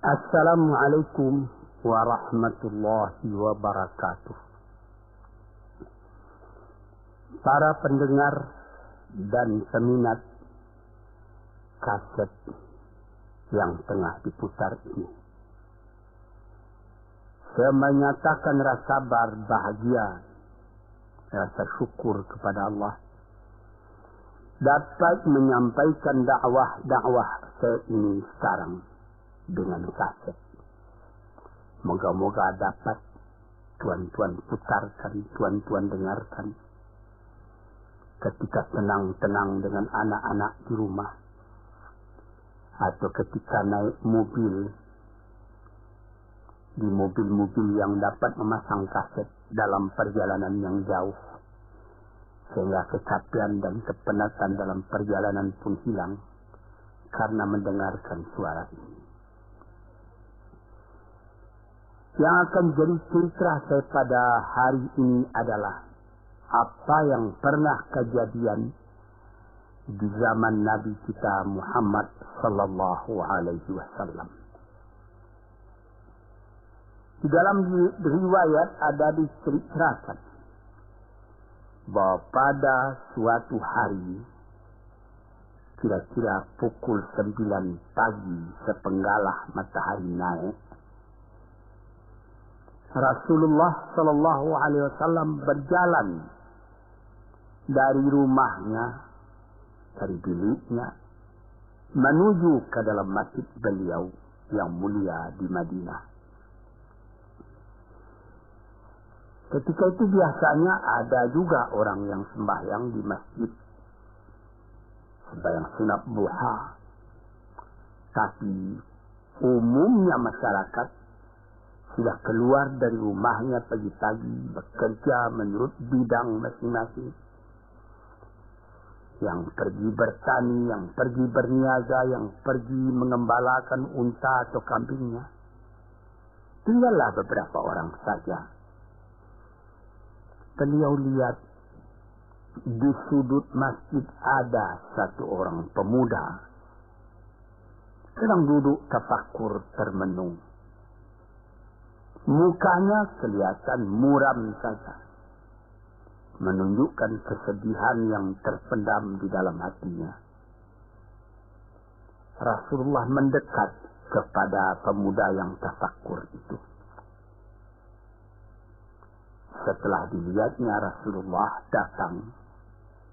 Assalamualaikum warahmatullahi wabarakatuh. Para pendengar dan peminat kaset yang tengah diputar ini, saya menyatakan rasa bahagia, rasa syukur kepada Allah dapat menyampaikan dakwah saya ini sekarang dengan kaset. Moga-moga dapat tuan-tuan putarkan, tuan-tuan dengarkan ketika tenang-tenang dengan anak-anak di rumah, atau ketika naik mobil, di mobil-mobil yang dapat memasang kaset dalam perjalanan yang jauh, sehingga kecapean dan kepenatan dalam perjalanan pun hilang karena mendengarkan suara ini. Yang akan jadi cerita saya pada hari ini adalah apa yang pernah kejadian di zaman Nabi kita Muhammad sallallahu alaihi wasallam. Di dalam riwayat ada diceritakan bahwa pada suatu hari, kira-kira pukul 9 pagi sepenggalah matahari naik, Rasulullah sallallahu alaihi wasallam berjalan dari rumahnya, dari biliknya, menuju ke dalam masjid beliau yang mulia di Madinah. Ketika itu biasanya ada juga orang yang sembahyang di masjid, sembahyang sunat duha. Tapi umumnya masyarakat sudah keluar dari rumahnya pagi-pagi, bekerja menurut bidang masing-masing. Yang pergi bertani, yang pergi berniaga, yang pergi mengembalakan unta atau kambingnya. Tinggallah beberapa orang saja. Beliau lihat di sudut masjid ada satu orang pemuda sedang duduk tafakur termenung. Mukanya kelihatan muram saja, menunjukkan kesedihan yang terpendam di dalam hatinya. Rasulullah mendekat kepada pemuda yang tafakur itu. Setelah dilihatnya Rasulullah datang,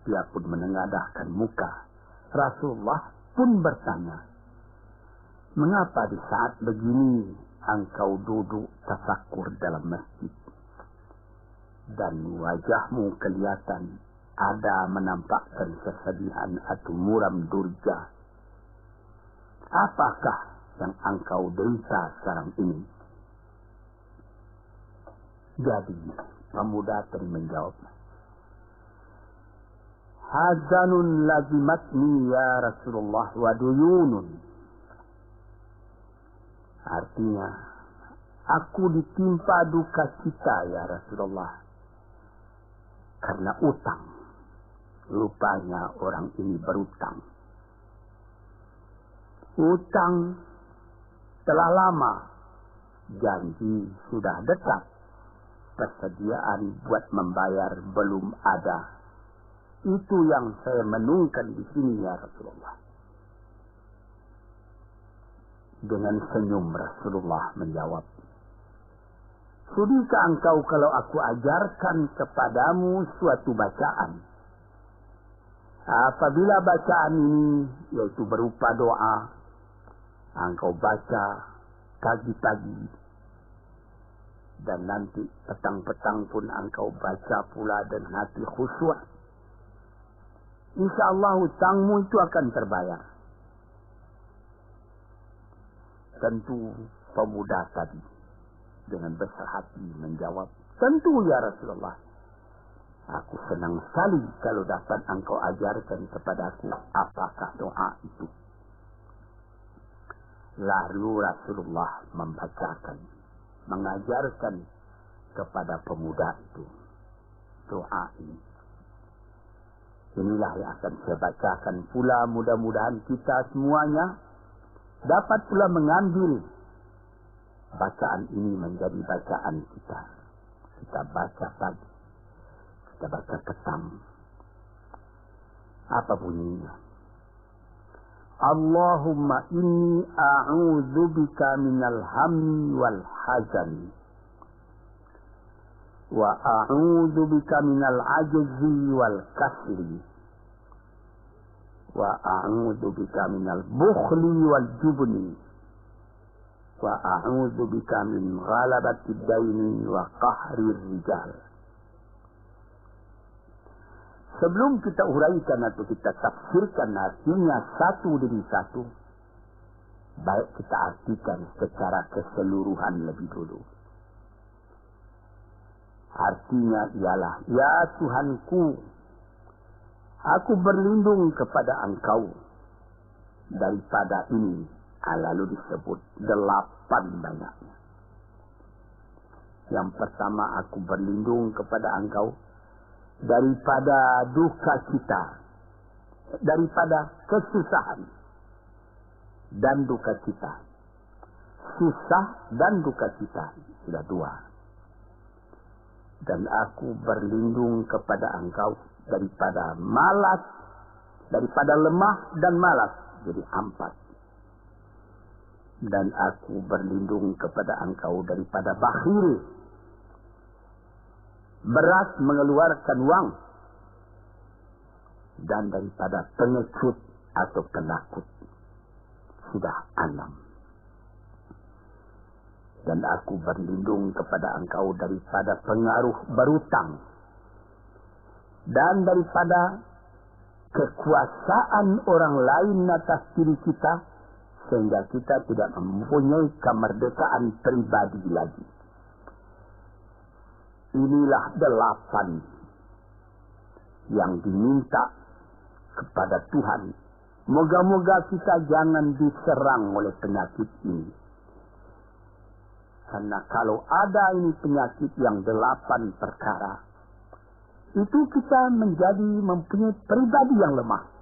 dia pun menengadahkan muka. Rasulullah pun bertanya, "Mengapa di saat begini engkau duduk tafakur dalam masjid? Dan wajahmu kelihatan ada menampakkan kesedihan atau muram durja. Apakah yang engkau derita sekarang ini?" Jadi pemuda tadi menjawab, "Hazanun lazimatni ya Rasulullah wa duyunun." Artinya, aku ditimpa duka cita ya Rasulullah, karena utang. Rupanya orang ini berutang. Utang telah lama, janji sudah dekat, persediaan buat membayar belum ada. Itu yang saya menungkan di sini ya Rasulullah. Dengan senyum Rasulullah menjawab, "Sudikah engkau kalau aku ajarkan kepadamu suatu bacaan? Apabila bacaan ini, yaitu berupa doa, engkau baca pagi-pagi, dan nanti petang-petang pun engkau baca pula dan hati khusyuk, insyaallah hutangmu itu akan terbayar." Tentu pemuda tadi dengan besar hati menjawab, "Tentu ya Rasulullah. Aku senang sekali kalau dapat engkau ajarkan kepadaku apakah doa itu." Lalu Rasulullah membacakan, mengajarkan kepada pemuda itu doa ini. Inilah yang akan saya bacakan pula, mudah-mudahan kita semuanya dapat pula mengambil bacaan ini menjadi bacaan kita. Kita baca pagi, kita baca petang. Apa bunyinya? Allahumma inni a'udzubika minal hammi wal hazani wa a'udzubika minal ajzi wal kasli wa a'udzubika minal bukhli wal jubni wa a'udzubika min ghalabati daini wa qahri rijal. Sebelum kita uraikan atau kita tafsirkan artinya satu demi satu, baik kita artikan secara keseluruhan lebih dulu. Artinya ialah, ya Tuhanku, aku berlindung kepada Engkau daripada ini. Lalu disebut 8 banyaknya. Yang pertama, aku berlindung kepada Engkau daripada duka cita, daripada kesusahan dan duka cita. Susah dan duka cita, sudah 2. Dan aku berlindung kepada Engkau daripada malas, daripada lemah dan malas, jadi 4. Dan aku berlindung kepada Engkau daripada bakhil, berat mengeluarkan wang, dan daripada pengecut atau penakut, sudah 6. Dan aku berlindung kepada Engkau daripada pengaruh berutang, dan daripada kekuasaan orang lain atas diri kita, sehingga kita tidak mempunyai kemerdekaan pribadi lagi. Inilah 8 yang diminta kepada Tuhan. Moga-moga kita jangan diserang oleh penyakit ini. Karena kalau ada ini penyakit yang 8 perkara, itu kita mempunyai pribadi yang lemah.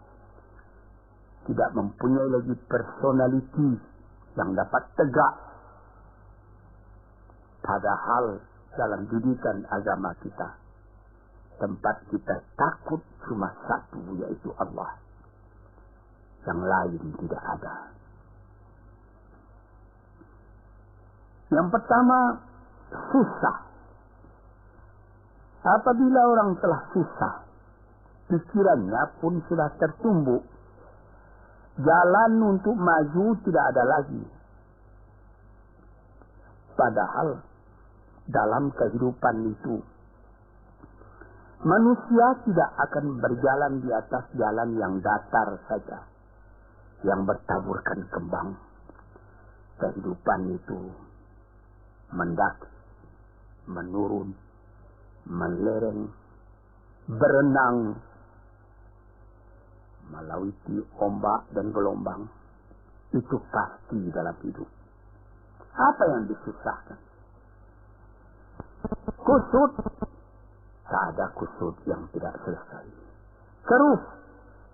Tidak mempunyai lagi personality yang dapat tegak. Padahal dalam didikan agama kita, tempat kita takut cuma satu, yaitu Allah. Yang lain tidak ada. Yang pertama, susah. Apabila orang telah susah, pikirannya pun sudah tertumbuk. Jalan untuk maju tidak ada lagi. Padahal dalam kehidupan itu, manusia tidak akan berjalan di atas jalan yang datar saja, yang bertaburkan kembang. Kehidupan itu mendaki, menurun, melereng, berenang, melalui ombak dan gelombang. Itu pasti dalam hidup. Apa yang disusahkan? Kusut, tak ada kusut yang tidak selesai. Keruh,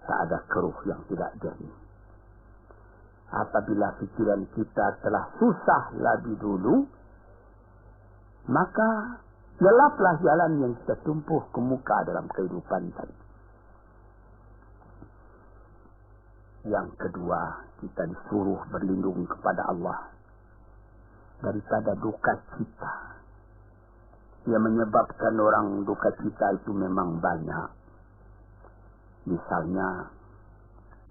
tak ada keruh yang tidak jernih. Apabila pikiran kita telah susah lebih dulu, maka gelaplah jalan yang kita tumpuh ke muka dalam kehidupan tadi. Yang kedua, kita disuruh berlindung kepada Allah daripada duka cita. Yang menyebabkan orang duka cita itu memang banyak. Misalnya,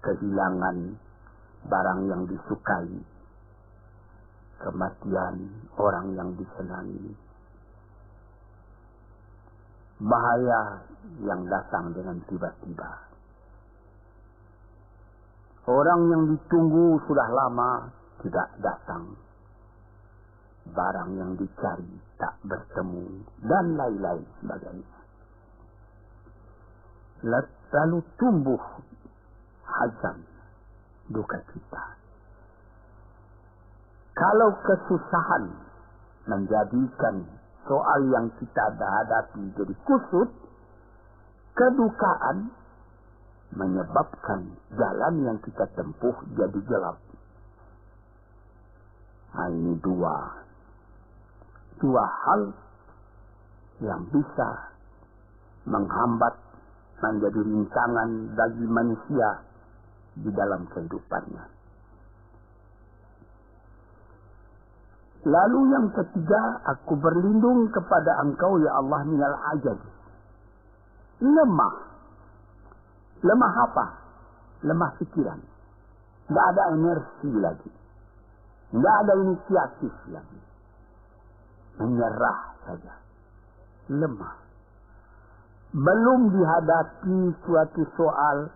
kehilangan barang yang disukai, kematian orang yang disenangi, bahaya yang datang dengan tiba-tiba. Orang yang ditunggu sudah lama tidak datang. Barang yang dicari tak bertemu. Dan lain-lain sebagainya. Lalu tumbuh hazan, duka cita. Kalau kesusahan menjadikan soal yang kita hadapi jadi kusut, kedukaan menyebabkan jalan yang kita tempuh jadi gelap. Ini 2 dua hal yang bisa menghambat, menjadi rintangan bagi manusia di dalam kehidupannya. Lalu yang ketiga, aku berlindung kepada Engkau ya Allah minal ajaz. Lemah. Lemah apa? Lemah pikiran. Tidak ada energi lagi. Tidak ada inisiatif lagi. Menyerah saja. Lemah. Belum dihadapi suatu soal,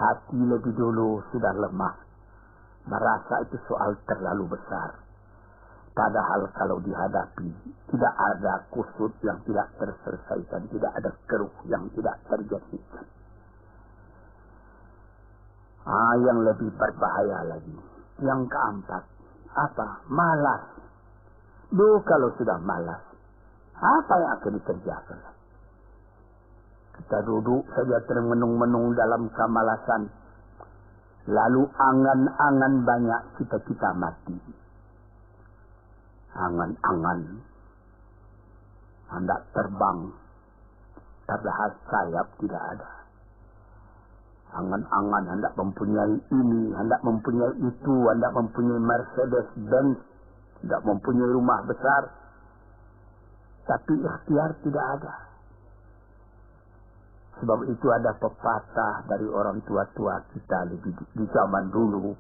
hati lebih dulu sudah lemah. Merasa itu soal terlalu besar. Padahal kalau dihadapi, tidak ada kusut yang tidak terselesaikan, tidak ada keruh yang tidak terjadikan. Yang lebih berbahaya lagi. Yang keempat, apa? Malas. Kalau sudah malas, apa yang akan dikerjakan? Kita duduk saja termenung-menung dalam kemalasan. Lalu angan-angan banyak, cita-cita mati. Angan-angan hendak terbang, padahal sayap tidak ada. Angan-angan hendak mempunyai ini, hendak mempunyai itu, hendak mempunyai Mercedes-Benz, hendak mempunyai rumah besar, tapi ikhtiar tidak ada. Sebab itu ada pepatah dari orang tua-tua kita di zaman dulu,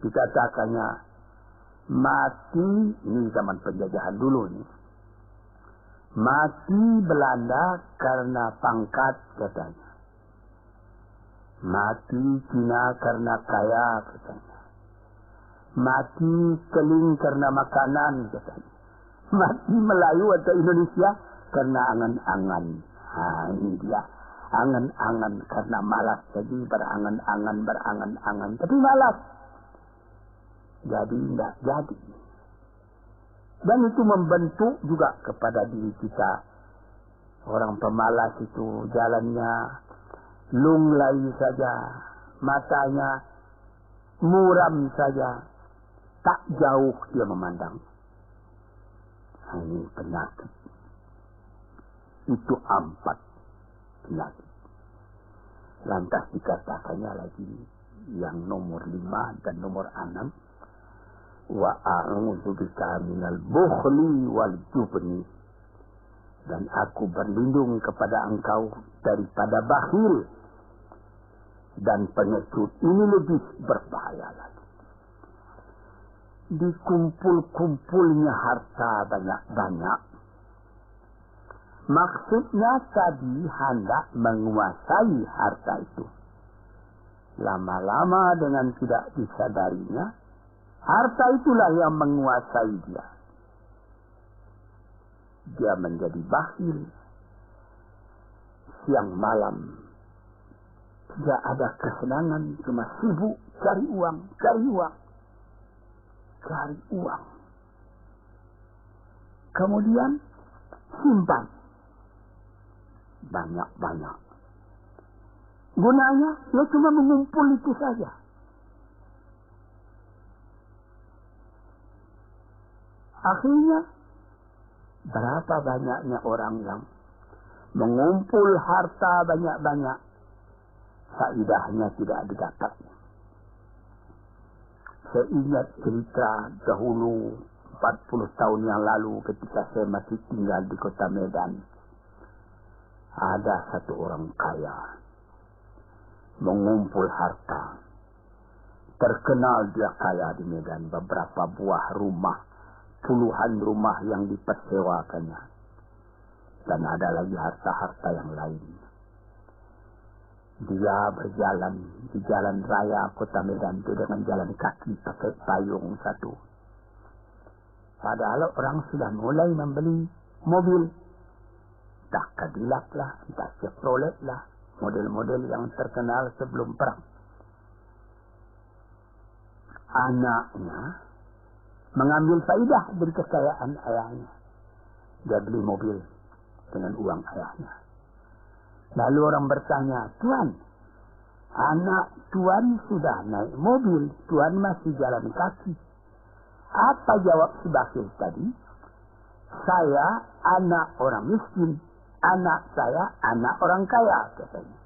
dikatakannya, mati, ini zaman penjajahan dulu nih. Mati Belanda karena pangkat katanya. Mati Cina karena kaya katanya. Mati keling karena makanan katanya. Mati Melayu atau Indonesia karena angan-angan. Ini dia. Angan-angan karena malas. Jadi berangan-angan. Tapi malas. Jadi tidak jadi. Dan itu membentuk juga kepada diri kita. Orang pemalas itu jalannya lunglai saja, matanya muram saja, tak jauh dia memandang. Ini penyakit. Itu 4 penyakit. Lantas dikatakannya lagi yang nomor 5 dan nomor 6. Wa a'udzubika minal bukhli wal jubni, dan aku berlindung kepada Engkau daripada bakhil dan pengecut. Ini lebih berbahaya lagi. Dikumpul-kumpulnya harta banyak-banyak, maksudnya tadi hendak menguasai harta itu. Lama-lama dengan tidak disadarinya, harta itulah yang menguasai dia. Dia menjadi bakhil. Siang malam tidak ada kesenangan, cuma sibuk cari uang. Kemudian simpan banyak-banyak. Gunanya ya cuma mengumpul itu saja. Akhirnya, berapa banyaknya orang yang mengumpul harta banyak-banyak, faedahnya tidak didapat. Saya ingat cerita dahulu 40 tahun yang lalu ketika saya masih tinggal di kota Medan. Ada satu orang kaya mengumpul harta. Terkenal dia kaya di Medan, beberapa buah rumah, puluhan rumah yang dipersewakannya. Dan ada lagi harta-harta yang lain. Dia berjalan di jalan raya kota Medan itu dengan jalan kaki pakai payung satu. Padahal orang sudah mulai membeli mobil. Entah Cadillac lah, entah Chevrolet lah. Model-model yang terkenal sebelum perang. Anaknya mengambil faedah dari kekayaan ayahnya. Dia beli mobil dengan uang ayahnya. Lalu orang bertanya, Tuan, anak Tuan sudah naik mobil, Tuan masih jalan kaki. Apa jawab si bakhil tadi? Saya anak orang miskin, anak saya anak orang kaya, katanya.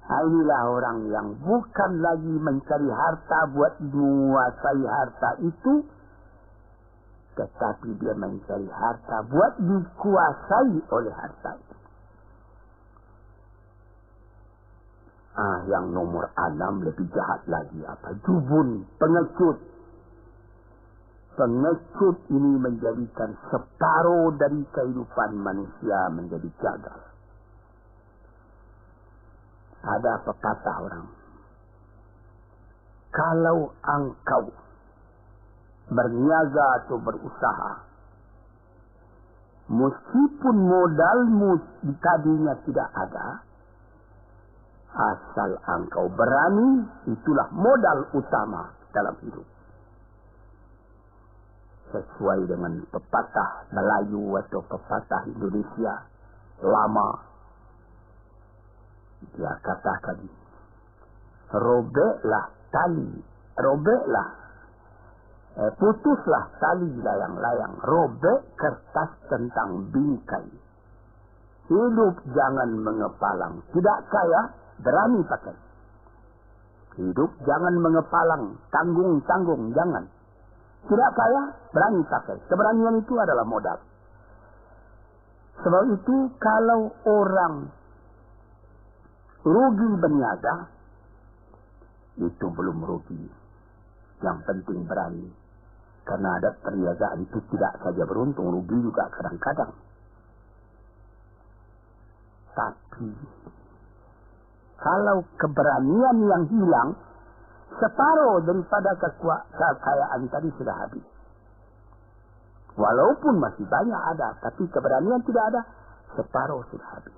Nah, inilah orang yang bukan lagi mencari harta buat menguasai harta itu, tetapi dia mencari harta buat dikuasai oleh harta itu. Yang nomor 6 lebih jahat lagi. Apa? Jubun, pengecut. Pengecut ini menjadikan separuh dari kehidupan manusia menjadi gagal. Ada pepatah orang, kalau engkau berniaga atau berusaha, meskipun modalmu tadinya tidak ada, asal engkau berani, itulah modal utama dalam hidup. Sesuai dengan pepatah Melayu atau pepatah Indonesia lama, dia katakan, putuslah tali layang-layang, robek kertas tentang bingkai. Hidup jangan mengepalang, tidak kaya berani pakai. Hidup jangan mengepalang, tanggung-tanggung, jangan. Tidak kaya berani pakai. Keberanian itu adalah modal. Sebab itu kalau orang rugi berniaga, itu belum rugi. Yang penting berani. Karena ada perniagaan itu tidak saja beruntung, rugi juga kadang-kadang. Tapi kalau keberanian yang hilang, separuh daripada kekayaan tadi sudah habis. Walaupun masih banyak ada, tapi keberanian tidak ada, separuh sudah habis.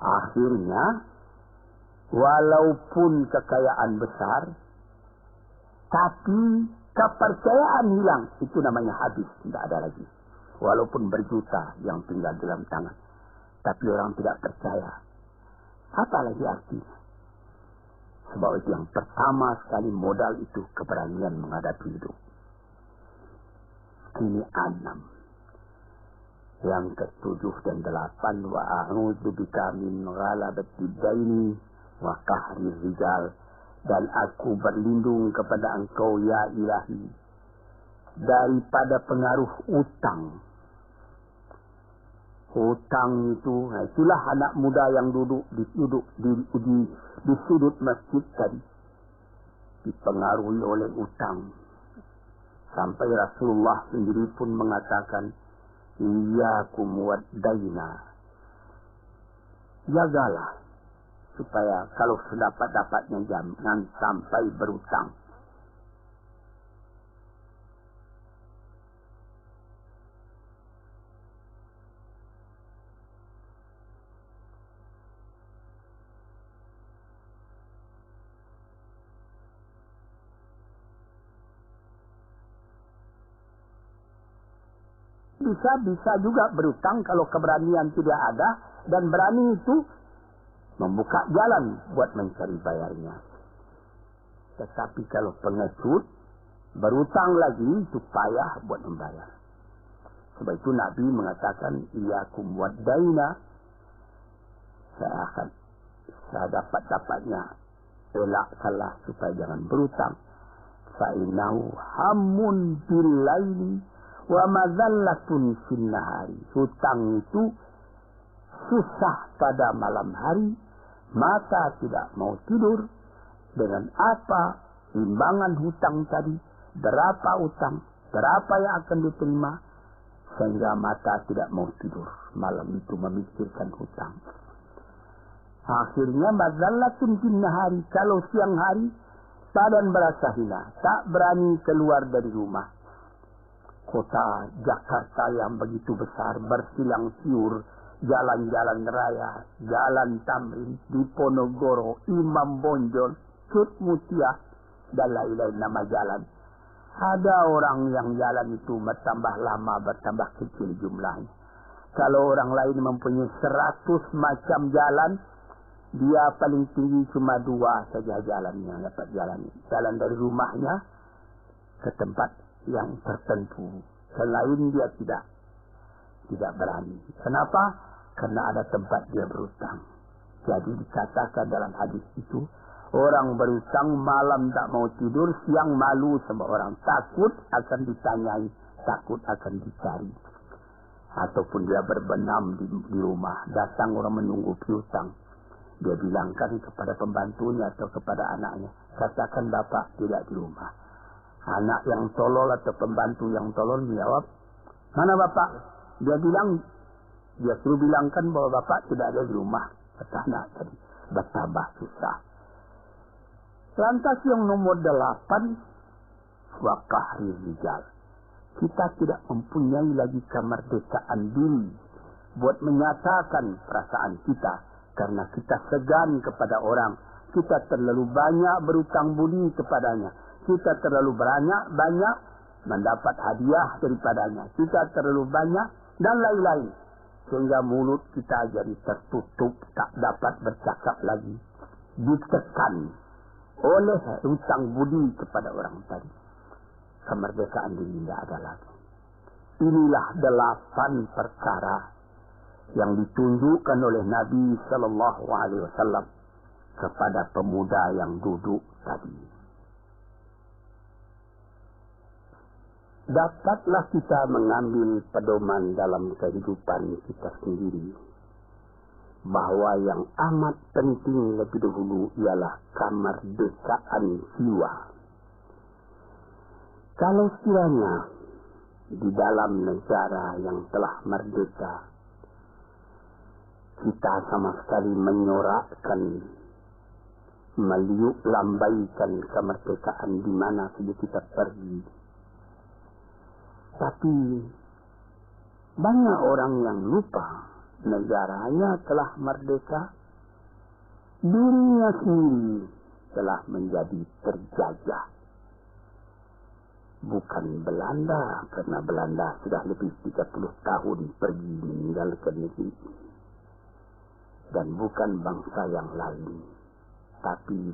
Akhirnya, walaupun kekayaan besar, tapi kepercayaan hilang, itu namanya habis, tidak ada lagi. Walaupun berjuta yang tinggal dalam tangan, tapi orang tidak percaya. Apa lagi artinya? Sebab itu yang pertama sekali modal itu keberanian menghadapi hidup. Ini 6. Yang ke-7 dan 8, wa a'udzu bika min ghalabati daini wa qahri rijal, dan aku berlindung kepada Engkau ya Ilahi daripada pengaruh utang. Hutang itu, itulah anak muda yang duduk di sudut masjid tadi, dipengaruhi oleh utang. Sampai Rasulullah sendiri pun mengatakan, iyyakum wad-daina. Jagalah supaya kalau sedapat-dapatnya jangan sampai berutang. Bisa juga berutang kalau keberanian tidak ada, dan berani itu membuka jalan buat mencari bayarnya. Tetapi kalau pengecut berutang lagi, itu payah buat membayar. Sebab itu Nabi mengatakan, iyyakum wad-daina, saya dapat-dapatnya elak salah supaya jangan berutang. Fa'innahu hammun bil-laili wa madhallatun fin nahari. Hutang itu susah pada malam hari, mata tidak mau tidur. Dengan apa timbangan hutang tadi, berapa utang, berapa yang akan diterima, sehingga mata tidak mau tidur malam itu memikirkan hutang. Akhirnya madhallatun fin nahari, kalau siang hari badan berasa hina, tak berani keluar dari rumah. Kota Jakarta yang begitu besar, bersilang siur, jalan-jalan raya, jalan Tamrin, Diponegoro, Imam Bonjol, Cut Mutia, dan lain-lain nama jalan. Ada orang yang jalan itu bertambah lama, bertambah kecil jumlahnya. Kalau orang lain mempunyai 100 macam jalan, dia paling tinggi cuma 2 saja jalannya dapat jalan. Jalan dari rumahnya ke tempat yang tertentu. Selain dia tidak berani. Kenapa? Karena ada tempat dia berutang. Jadi dikatakan dalam hadis itu, orang berutang malam tak mau tidur, siang malu sama orang. Takut akan ditanyai, takut akan dicari. Ataupun dia berbenam di rumah, datang orang menunggu piutang. Dia bilangkan kepada pembantunya atau kepada anaknya, katakan bapak tidak di rumah. Anak yang tolol atau pembantu yang tolol menjawab, mana bapak? Dia suruh bilangkan bahwa bapak tidak ada di rumah. Kata anak tadi, bertambah susah. Lantas yang nomor 8, waqahri rijal. Kita tidak mempunyai lagi kemerdekaan diri buat menyatakan perasaan kita karena kita segan kepada orang. Kita terlalu banyak berutang budi kepadanya. Kita terlalu banyak mendapat hadiah daripadanya. Kita terlalu banyak dan lain-lain. Sehingga mulut kita jadi tertutup, tak dapat bercakap lagi. Ditekan oleh hutang budi kepada orang tadi. Kemerdekaan diri tidak ada lagi. Inilah 8 perkara yang ditunjukkan oleh Nabi Sallallahu Alaihi Wasallam kepada pemuda yang duduk tadi. Dapatlah kita mengambil pedoman dalam kehidupan kita sendiri bahwa yang amat penting lebih dahulu ialah kemerdekaan jiwa. Kalau sekiranya di dalam negara yang telah merdeka kita sama sekali menyorakkan, meliuk lambaikan kemerdekaan di mana saja kita pergi, tapi banyak orang yang lupa negaranya telah merdeka, dirinya sendiri telah menjadi terjajah. Bukan Belanda, karena Belanda sudah lebih 30 tahun pergi meninggalkan negeri. Dan bukan bangsa yang lain, tapi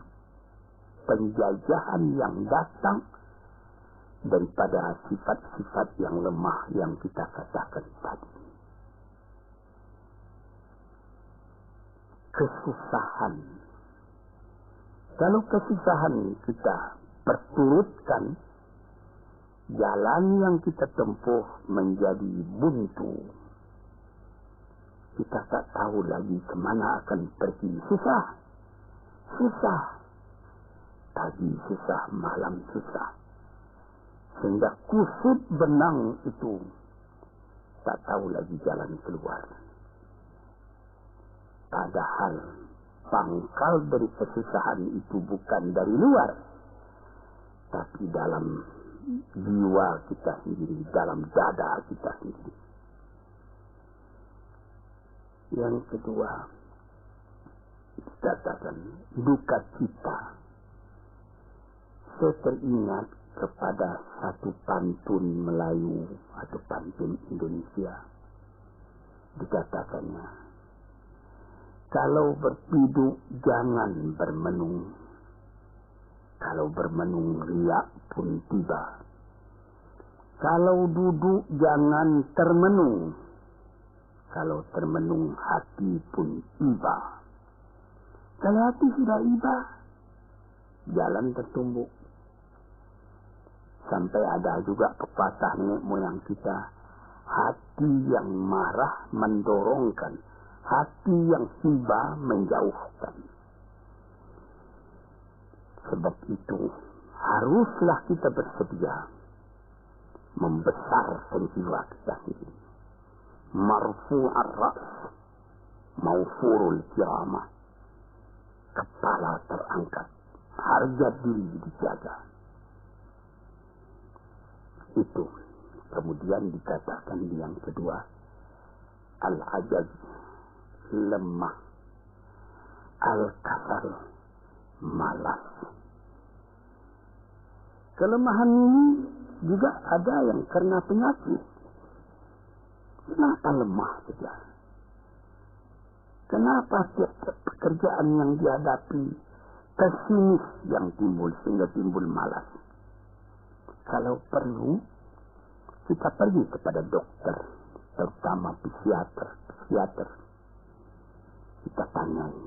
penjajahan yang datang daripada sifat-sifat yang lemah yang kita katakan tadi. Kesusahan. Kalau kesusahan kita perturutkan, jalan yang kita tempuh menjadi buntu. Kita tak tahu lagi kemana akan pergi. Susah. Pagi susah, malam susah. Sehingga kusut benang itu tak tahu lagi jalan keluar. Padahal pangkal dari kesusahan itu bukan dari luar, tapi dalam jiwa kita sendiri, dalam dada kita sendiri. Yang kedua, dikatakan duka cita. Saya teringat kepada satu pantun Melayu atau pantun Indonesia. Dikatakannya, kalau berpiduk jangan bermenung, kalau bermenung riak pun tiba, kalau duduk jangan termenung, kalau termenung hati pun iba. Kalau hati sudah iba, jalan tertumbuk. Sampai ada juga pepatah nenek moyang kita, hati yang marah mendorongkan, hati yang iba menjauhkan. Sebab itu haruslah kita bersedia membesarkan jiwa kita sendiri. Marfu'ar ra's, maufurul kiramah. Kepala terangkat, harga diri dijaga. Itu. Kemudian dikatakan yang kedua, al-ajaz, lemah, al-kasal, malas. Kelemahan ini juga ada yang karena penyakit. Kenapa lemah saja? Kenapa setiap pekerjaan yang dihadapi pesimis yang timbul sehingga timbul malas? kalau perlu kita pergi kepada dokter, terutama psikiater. Kita tanyai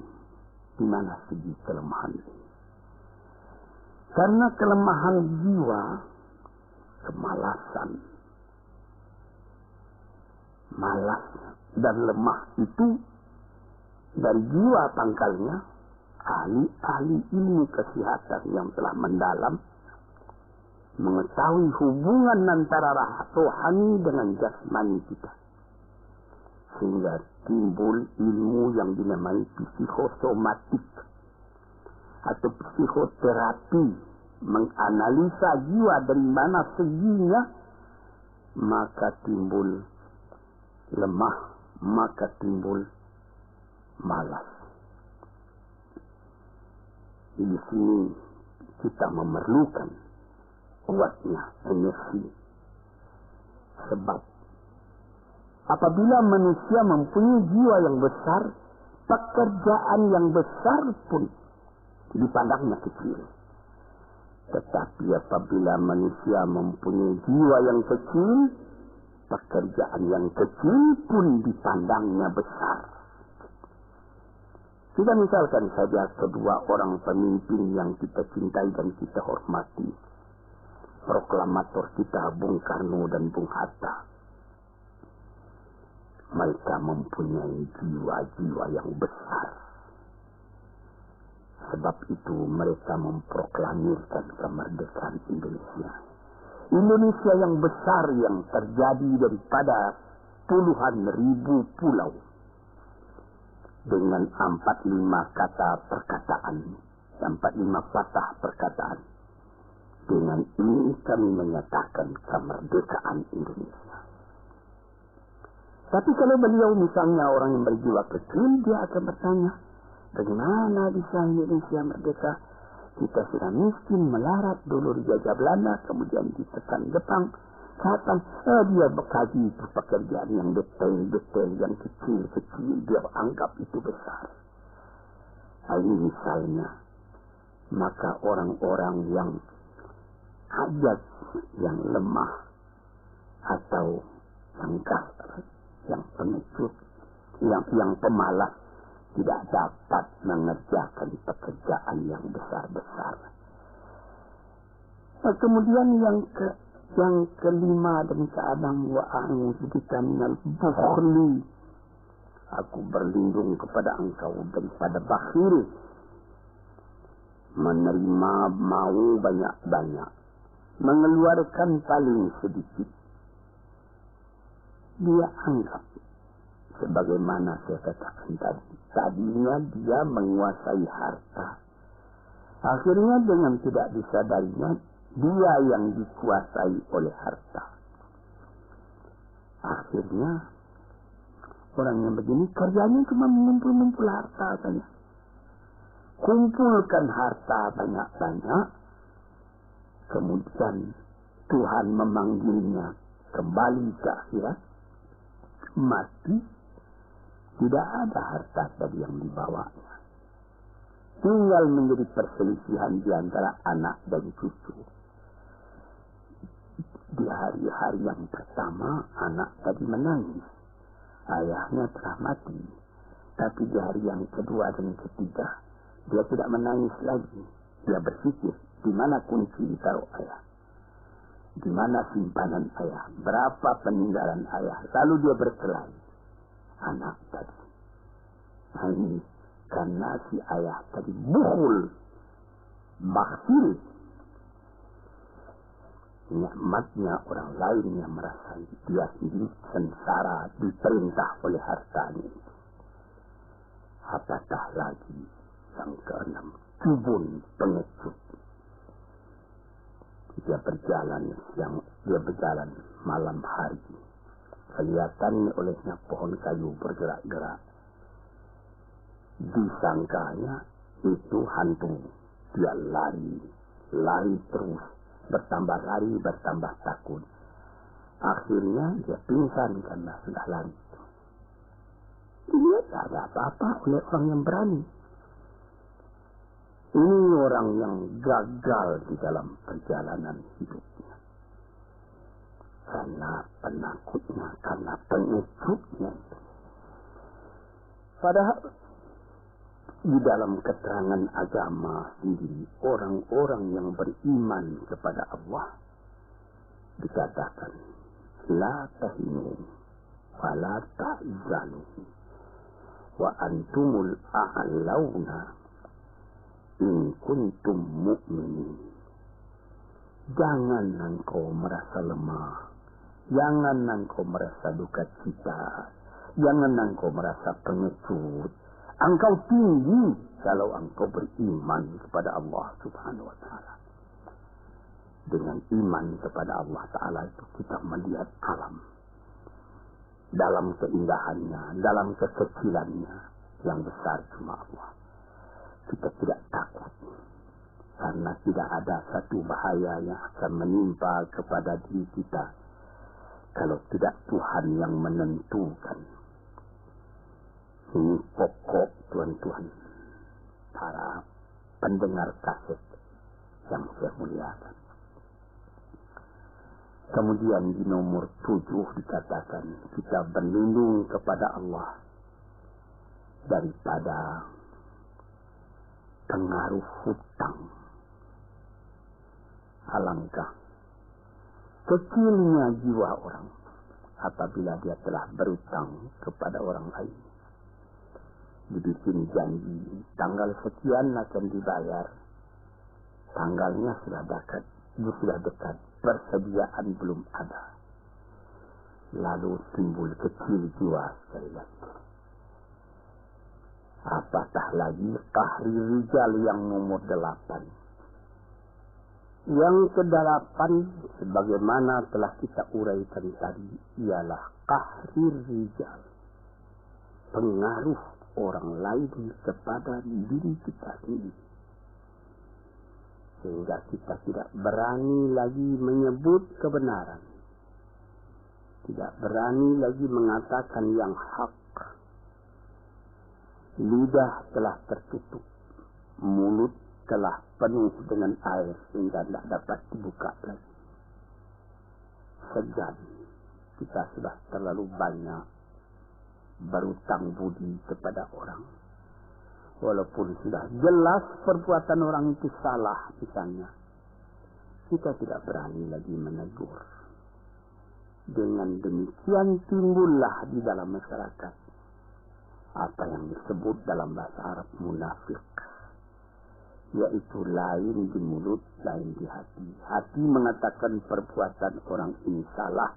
di mana segi kelemahan ini. Karena kelemahan jiwa, kemalasan, malas dan lemah itu dari jiwa pangkalnya. Ahli-ahli ilmu kesehatan yang telah mendalam mengetahui hubungan antara rohani dengan jasmani kita, sehingga timbul ilmu yang dinamai psikosomatik atau psikoterapi, menganalisa jiwa dari mana seginya, maka timbul lemah, maka timbul malas. Di sini kita memerlukan kuatnya energi. Sebab apabila manusia mempunyai jiwa yang besar, pekerjaan yang besar pun dipandangnya kecil. Tetapi apabila manusia mempunyai jiwa yang kecil, pekerjaan yang kecil pun dipandangnya besar. Kita misalkan saja kedua orang pemimpin yang kita cintai dan kita hormati. Proklamator kita Bung Karno dan Bung Hatta. Mereka mempunyai jiwa-jiwa yang besar. Sebab itu mereka memproklamirkan kemerdekaan Indonesia. Indonesia yang besar yang terjadi daripada puluhan ribu pulau. Dengan 45 kata perkataan, 45 patah perkataan. Dengan ini kami menyatakan kemerdekaan Indonesia. Tapi kalau beliau misalnya orang yang berjiwa kecil, dia akan bertanya, bagaimana bisa Indonesia merdeka? Kita sudah miskin, melarat, dulu dijajah Belanda, kemudian ditekan Jepang. Kapan dia berkaji itu pekerjaan yang detail-detail, yang kecil-kecil, dia anggap itu besar. Ini misalnya, maka orang-orang yang ajaz, yang lemah, atau yang kasar, yang pengecut, yang pemalas, tidak dapat mengerjakan pekerjaan yang besar-besar. Kemudian yang kelima, dan keadaan wa a'udzubika minal bukhli, aku berlindung kepada engkau daripada bakhil, menerima mau banyak-banyak, mengeluarkan paling sedikit. Dia anggap, sebagaimana saya katakan tadinya dia menguasai harta. Akhirnya dengan tidak disadarinya, dia yang dikuasai oleh harta. Akhirnya orang yang begini kerjanya cuma mengumpul harta saja. Kumpulkan harta banyak-banyak, kemudian Tuhan memanggilnya kembali ke akhirat, mati, tidak ada harta tadi yang dibawanya. Tinggal menjadi perselisihan di antara anak dan cucu. Di hari-hari yang pertama, anak tadi menangis. Ayahnya telah mati. Tapi di hari yang kedua dan ketiga, dia tidak menangis lagi. Dia berpikir, di mana kunci ditaruh ayah? Di mana simpanan ayah? Berapa peninggalan ayah? Lalu dia berkelahi. Anak tadi. Nah ini, karena si ayah tadi bukhul, bakhil. Nikmatnya orang lain yang merasai, dia sendiri sengsara diperintah oleh hartanya itu. Apatah lagi yang keenam, jubun, pengecut. Dia berjalan malam hari. Kelihatan olehnya pohon kayu bergerak-gerak. Disangkanya itu hantu. Dia lari terus. Bertambah lari, bertambah takut. Akhirnya dia pingsan karena sudah lari. Dia tak ada apa-apa oleh orang yang berani. Ini orang yang gagal di dalam perjalanan hidupnya. karena penakutnya, karena pengecutnya. Padahal di dalam keterangan agama sendiri, orang-orang yang beriman kepada Allah dikatakan la tahinu wa la tahzanu wa antumul a'launa in kuntum mu'minin. Jangan engkau merasa lemah, jangan engkau merasa duka cita, jangan engkau merasa pengecut. Engkau tinggi kalau engkau beriman kepada Allah Subhanahu wa Ta'ala. Dengan iman kepada Allah Ta'ala itu kita melihat alam dalam keindahannya, dalam kekecilannya. Yang besar cuma Allah. Kita tidak takut karena tidak ada satu bahaya yang akan menimpa kepada diri kita kalau tidak Tuhan yang menentukan. Ini pokok tuan-tuan para pendengar kaset yang saya muliakan. Kemudian di nomor 7 dikatakan kita berlindung kepada Allah daripada pengaruh hutang. Alangkah kecilnya jiwa orang apabila dia telah berutang kepada orang lain. Dibikin janji tanggal sekian akan dibayar, tanggalnya sudah dekat, persediaan belum ada, lalu timbul kecil jiwa sekali lagi. Apatah lagi Qahri Rijal yang nomor 8. Yang ke-8 sebagaimana telah kita uraikan tadi ialah Qahri Rijal, pengaruh orang lain kepada diri kita sendiri, sehingga kita tidak berani lagi menyebut kebenaran, tidak berani lagi mengatakan yang hak. Lidah telah tertutup, mulut telah penuh dengan air sehingga tidak dapat dibuka lagi. Segan, kita sudah terlalu banyak berutang budi kepada orang. Walaupun sudah jelas perbuatan orang itu salah misalnya, kita tidak berani lagi menegur. Dengan demikian timbullah di dalam masyarakat apa yang disebut dalam bahasa Arab munafik, yaitu lain di mulut, lain di hati. Hati mengatakan perbuatan orang ini salah,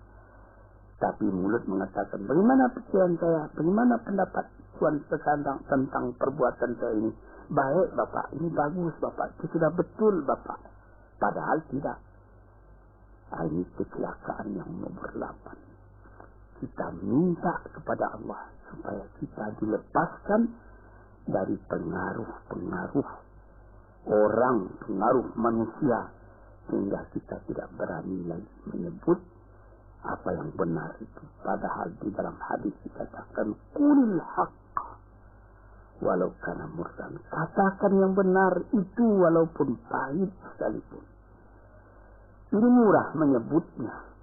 tapi mulut mengatakan bagaimana pikiran saya, bagaimana pendapat Tuhan tentang perbuatan saya ini. Baik Bapak, ini bagus Bapak, itu sudah betul Bapak. Padahal tidak. Ini kecelakaan yang nomor 8. Kita minta kepada Allah supaya kita dilepaskan dari pengaruh-pengaruh orang, pengaruh manusia, sehingga kita tidak berani lagi menyebut apa yang benar itu. Padahal di dalam hadis dikatakan qulil haqq walau kana murran. Katakan yang benar itu walaupun pahit sekalipun. Ini murah menyebutnya,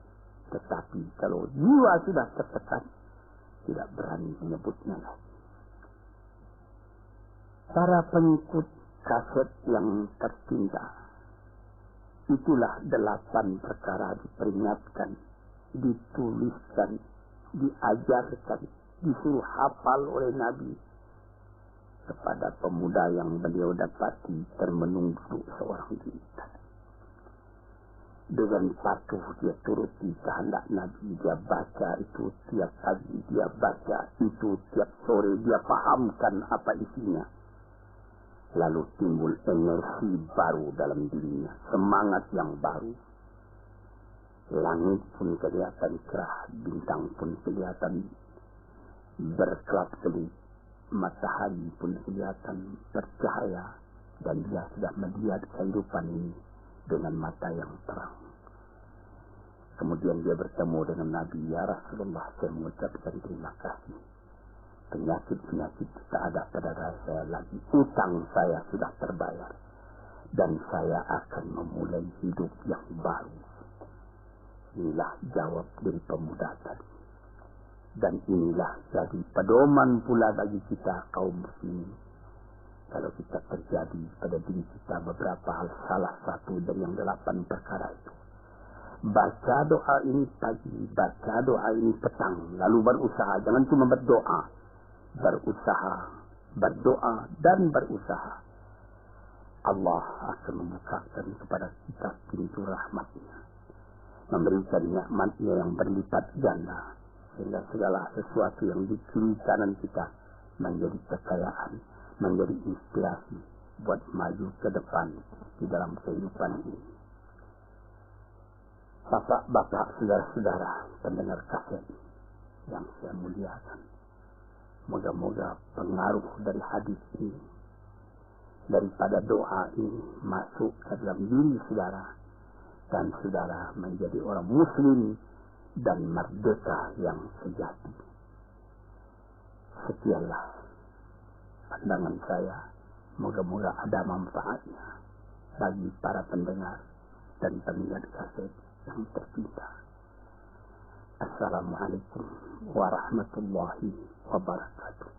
tetapi kalau jiwa sudah tertekan, tidak berani menyebutnya lagi. Para pengikut kaset yang tertinda, itulah 8 perkara diperingatkan, dituliskan, diajarkan, disuruh hafal oleh Nabi kepada pemuda yang beliau dapati termenung duduk seorang diri. Dengan patuh dia turuti kehendak Nabi, dia baca itu tiap pagi, dia baca itu tiap sore, dia pahamkan apa isinya. Lalu timbul energi baru dalam dirinya, semangat yang baru. Langit pun kelihatan cerah, bintang pun kelihatan berkelap-kelip, matahari pun kelihatan bercahaya, dan dia sudah melihat kehidupan ini dengan mata yang terang. Kemudian dia bertemu dengan Nabi, ya Rasulullah, saya mengucapkan terima kasih. Penyakit-penyakit tak ada pada saya lagi. Utang saya sudah terbayar. Dan saya akan memulai hidup yang baru. Inilah jawab dari pemuda tadi. Dan inilah jadi pedoman pula bagi kita kaum muslimin. Kalau kita terjadi pada diri kita beberapa hal, salah satu dari yang 8 perkara itu, baca doa ini pagi, baca doa ini petang, lalu berusaha. Jangan cuma berdoa, berusaha, berdoa dan berusaha. Allah akan membukakan kepada kita pintu rahmatnya, memberikan nikmatnya yang berlipat ganda, sehingga segala sesuatu yang di kiri kanan kita menjadi kekayaan, menjadi inspirasi buat maju ke depan di dalam kehidupan ini. Bapak-bapak, saudara-saudara pendengar kaset yang saya muliakan, moga-moga pengaruh dari hadis ini, daripada doa ini masuk ke dalam diri saudara, dan saudara menjadi orang muslim dan merdeka yang sejati. Sekianlah pandangan saya. Moga-moga ada manfaatnya bagi para pendengar dan pendengar kaset yang tercinta. Assalamualaikum warahmatullahi wabarakatuh.